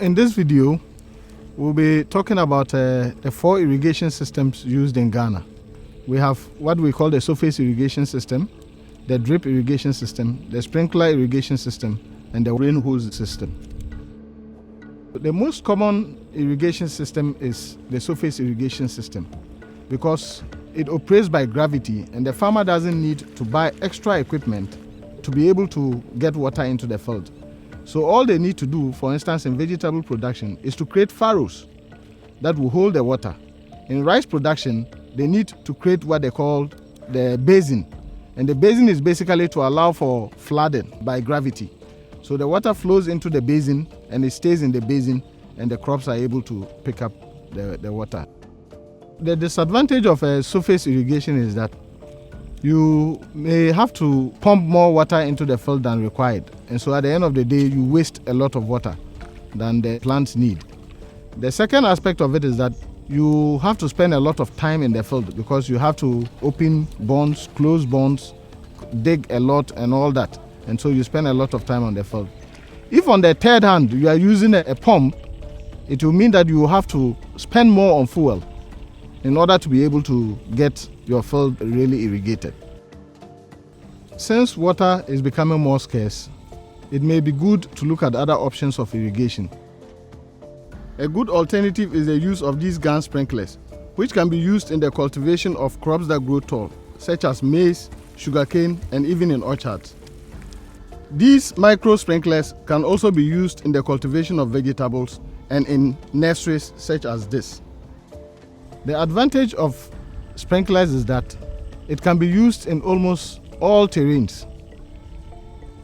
In this video, we'll be talking about the 4 irrigation systems used in Ghana. We have what we call the surface irrigation system, the drip irrigation system, the sprinkler irrigation system, and the rain hose system. The most common irrigation system is the surface irrigation system because it operates by gravity and the farmer doesn't need to buy extra equipment to be able to get water into the field. So all they need to do, for instance, in vegetable production, is to create furrows that will hold the water. In rice production, they need to create what they call the basin. And the basin is basically to allow for flooding by gravity. So the water flows into the basin and it stays in the basin and the crops are able to pick up the water. The disadvantage of a surface irrigation is that you may have to pump more water into the field than required. And so at the end of the day, you waste a lot of water than the plants need. The second aspect of it is that you have to spend a lot of time in the field because you have to open bonds, close bonds, dig a lot and all that. And so you spend a lot of time on the field. If on the third hand, you are using a pump, it will mean that you have to spend more on fuel in order to be able to get your field really irrigated. Since water is becoming more scarce, it may be good to look at other options of irrigation. A good alternative is the use of these gun sprinklers, which can be used in the cultivation of crops that grow tall, such as maize, sugarcane, and even in orchards. These micro sprinklers can also be used in the cultivation of vegetables and in nurseries such as this. The advantage of sprinklers is that it can be used in almost all terrains.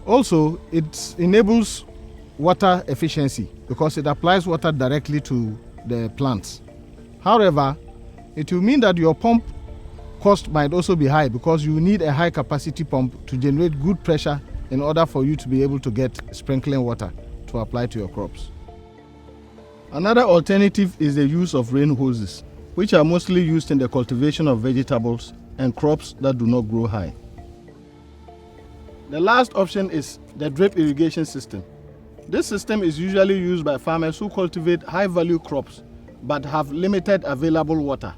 Also, it enables water efficiency because it applies water directly to the plants. However, it will mean that your pump cost might also be high because you need a high capacity pump to generate good pressure in order for you to be able to get sprinkling water to apply to your crops. Another alternative is the use of rain hoses, which are mostly used in the cultivation of vegetables and crops that do not grow high. The last option is the drip irrigation system. This system is usually used by farmers who cultivate high-value crops but have limited available water.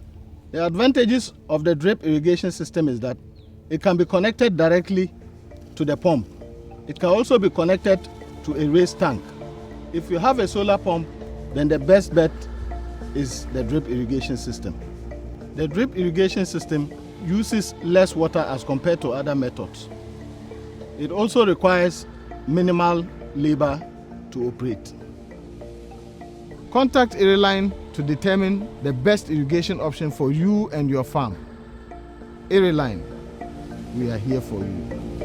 The advantages of the drip irrigation system is that it can be connected directly to the pump. It can also be connected to a raised tank. If you have a solar pump, then the best bet is the drip irrigation system. The drip irrigation system uses less water as compared to other methods. It also requires minimal labor to operate. Contact IRRILINE to determine the best irrigation option for you and your farm. IRRILINE, we are here for you.